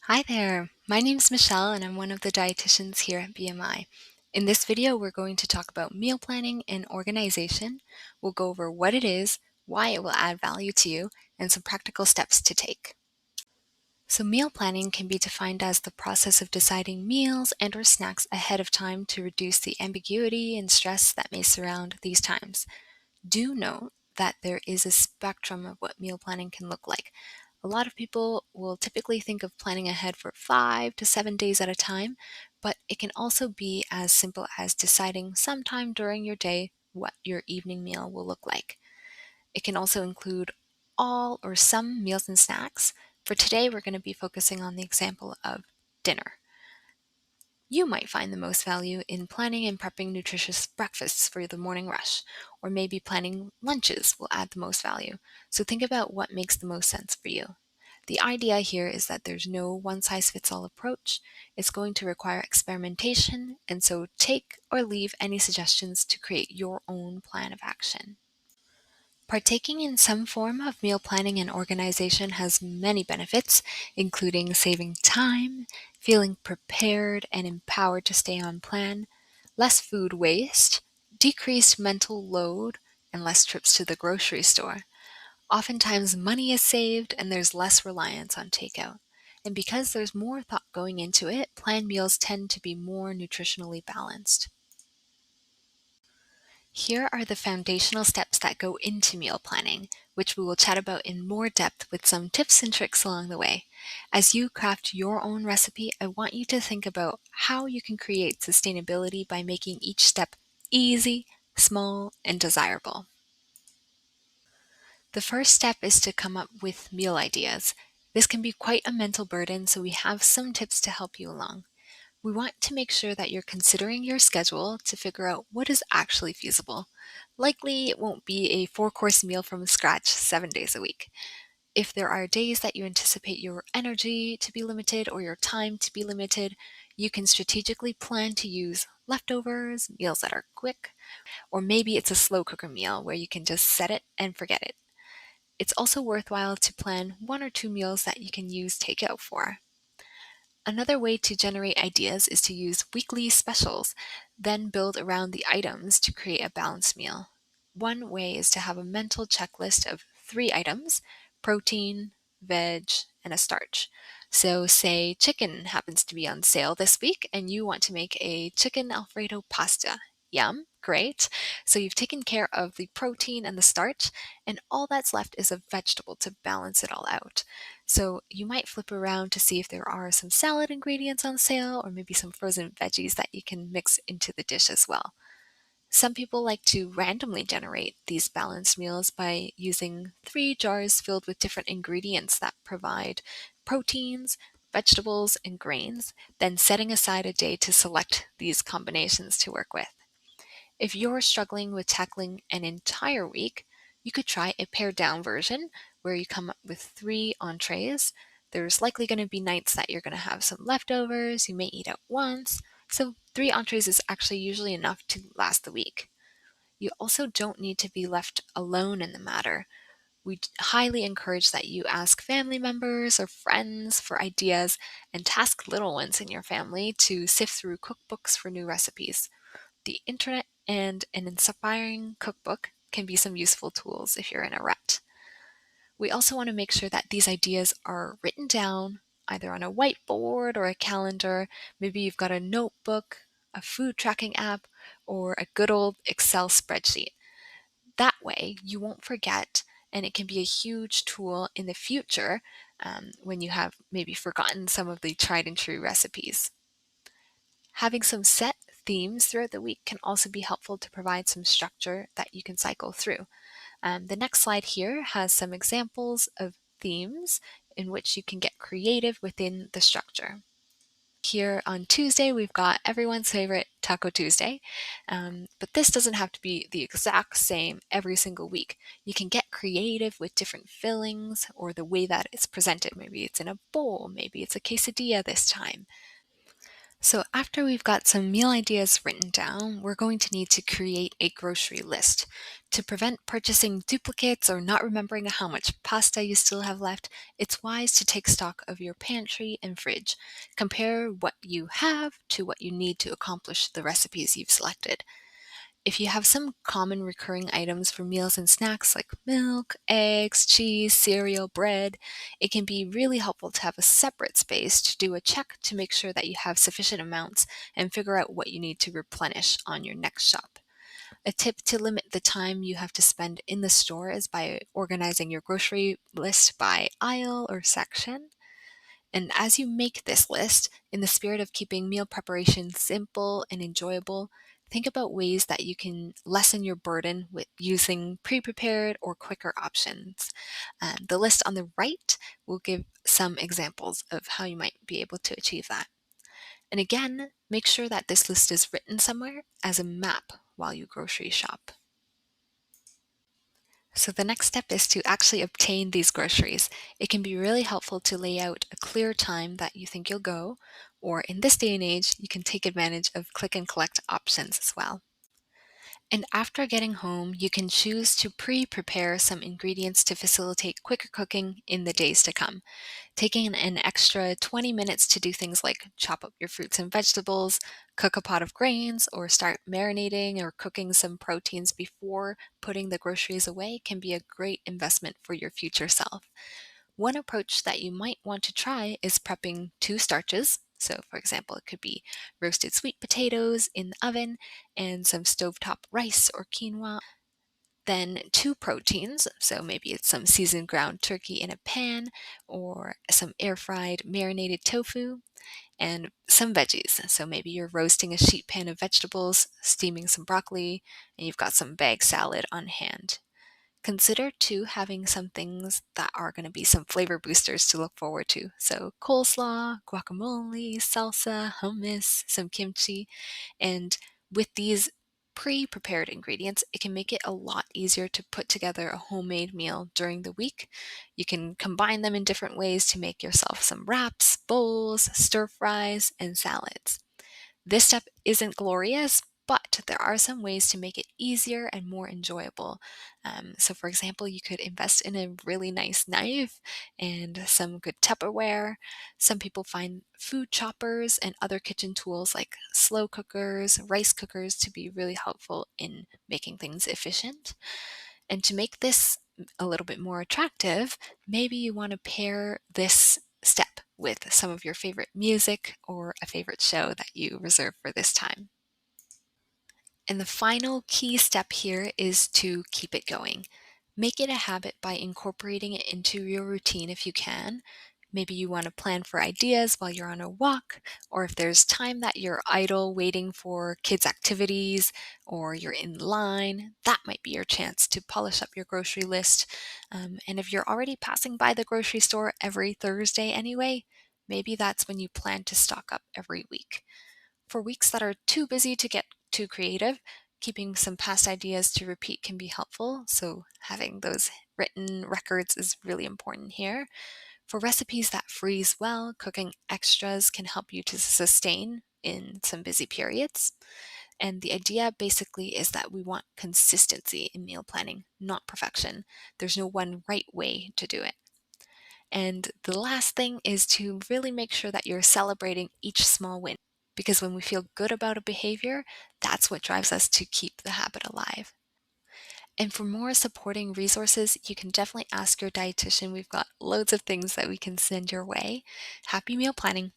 Hi there, my name's Michelle and I'm one of the dietitians here at BMI. In this video, we're going to talk about meal planning and organization. We'll go over what it is, why it will add value to you, and some practical steps to take. So meal planning can be defined as the process of deciding meals and or snacks ahead of time to reduce the ambiguity and stress that may surround these times. Do note that there is a spectrum of what meal planning can look like. A lot of people will typically think of planning ahead for 5 to 7 days at a time, but it can also be as simple as deciding sometime during your day what your evening meal will look like. It can also include all or some meals and snacks. For today, we're going to be focusing on the example of dinner. You might find the most value in planning and prepping nutritious breakfasts for the morning rush, or maybe planning lunches will add the most value. So think about what makes the most sense for you. The idea here is that there's no one-size-fits-all approach. It's going to require experimentation, and so take or leave any suggestions to create your own plan of action. Partaking in some form of meal planning and organization has many benefits, including saving time, feeling prepared and empowered to stay on plan, less food waste, decreased mental load, and less trips to the grocery store. Oftentimes, money is saved and there's less reliance on takeout. And because there's more thought going into it, planned meals tend to be more nutritionally balanced. Here are the foundational steps that go into meal planning, which we will chat about in more depth with some tips and tricks along the way. As you craft your own recipe, I want you to think about how you can create sustainability by making each step easy, small, and desirable. The first step is to come up with meal ideas. This can be quite a mental burden, so we have some tips to help you along. We want to make sure that you're considering your schedule to figure out what is actually feasible. Likely, it won't be a 4-course meal from scratch 7 days a week. If there are days that you anticipate your energy to be limited or your time to be limited, you can strategically plan to use leftovers, meals that are quick, or maybe it's a slow cooker meal where you can just set it and forget it. It's also worthwhile to plan 1 or 2 meals that you can use takeout for. Another way to generate ideas is to use weekly specials, then build around the items to create a balanced meal. One way is to have a mental checklist of 3 items: protein, veg, and a starch. So, say chicken happens to be on sale this week and you want to make a chicken Alfredo pasta. Yum, great. So, you've taken care of the protein and the starch, and all that's left is a vegetable to balance it all out. So you might flip around to see if there are some salad ingredients on sale or maybe some frozen veggies that you can mix into the dish as well. Some people like to randomly generate these balanced meals by using 3 jars filled with different ingredients that provide proteins, vegetables, and grains, then setting aside a day to select these combinations to work with. If you're struggling with tackling an entire week, you could try a pared down version where you come up with 3 entrees. There's likely going to be nights that you're going to have some leftovers, you may eat at once, so 3 entrees is actually usually enough to last the week. You also don't need to be left alone in the matter. We highly encourage that you ask family members or friends for ideas and task little ones in your family to sift through cookbooks for new recipes. The internet and an inspiring cookbook can be some useful tools if you're in a rut. We also want to make sure that these ideas are written down either on a whiteboard or a calendar. Maybe you've got a notebook, a food tracking app, or a good old Excel spreadsheet. That way, you won't forget, and it can be a huge tool in the future when you have maybe forgotten some of the tried and true recipes. Having some set themes throughout the week can also be helpful to provide some structure that you can cycle through. The next slide here has some examples of themes in which you can get creative within the structure. Here on Tuesday, we've got everyone's favorite Taco Tuesday, but this doesn't have to be the exact same every single week. You can get creative with different fillings or the way that it's presented. Maybe it's in a bowl, maybe it's a quesadilla this time. So, after we've got some meal ideas written down, we're going to need to create a grocery list. To prevent purchasing duplicates or not remembering how much pasta you still have left, it's wise to take stock of your pantry and fridge. Compare what you have to what you need to accomplish the recipes you've selected. If you have some common recurring items for meals and snacks like milk, eggs, cheese, cereal, bread, it can be really helpful to have a separate space to do a check to make sure that you have sufficient amounts and figure out what you need to replenish on your next shop. A tip to limit the time you have to spend in the store is by organizing your grocery list by aisle or section. And as you make this list, in the spirit of keeping meal preparation simple and enjoyable, think about ways that you can lessen your burden with using pre prepared or quicker options. The list on the right will give some examples of how you might be able to achieve that. And again, make sure that this list is written somewhere as a map while you grocery shop. So the next step is to actually obtain these groceries. It can be really helpful to lay out a clear time that you think you'll go, or in this day and age, you can take advantage of click and collect options as well. And after getting home, you can choose to pre-prepare some ingredients to facilitate quicker cooking in the days to come. Taking an extra 20 minutes to do things like chop up your fruits and vegetables, cook a pot of grains, or start marinating or cooking some proteins before putting the groceries away can be a great investment for your future self. One approach that you might want to try is prepping two starches. So, for example, it could be roasted sweet potatoes in the oven and some stovetop rice or quinoa. Then two proteins, so maybe it's some seasoned ground turkey in a pan or some air fried marinated tofu, and some veggies. So maybe you're roasting a sheet pan of vegetables, steaming some broccoli, and you've got some bag salad on hand. Consider too having some things that are going to be some flavor boosters to look forward to. So coleslaw, guacamole, salsa, hummus, some kimchi, and with these pre-prepared ingredients, it can make it a lot easier to put together a homemade meal during the week. You can combine them in different ways to make yourself some wraps, bowls, stir fries, and salads. This step isn't glorious, but there are some ways to make it easier and more enjoyable. So, for example, you could invest in a really nice knife and some good Tupperware. Some people find food choppers and other kitchen tools like slow cookers, rice cookers to be really helpful in making things efficient. And to make this a little bit more attractive, maybe you want to pair this step with some of your favorite music or a favorite show that you reserve for this time. And the final key step here is to keep it going. Make it a habit by incorporating it into your routine if you can. Maybe you want to plan for ideas while you're on a walk, or if there's time that you're idle waiting for kids' activities, or you're in line, that might be your chance to polish up your grocery list. And if you're already passing by the grocery store every Thursday anyway, maybe that's when you plan to stock up every week. For weeks that are too busy to get too creative, keeping some past ideas to repeat can be helpful. So, having those written records is really important here. For recipes that freeze well, cooking extras can help you to sustain in some busy periods. And the idea basically is that we want consistency in meal planning, not perfection. There's no one right way to do it. And the last thing is to really make sure that you're celebrating each small win. Because when we feel good about a behavior, that's what drives us to keep the habit alive. And for more supporting resources, you can definitely ask your dietitian. We've got loads of things that we can send your way. Happy meal planning.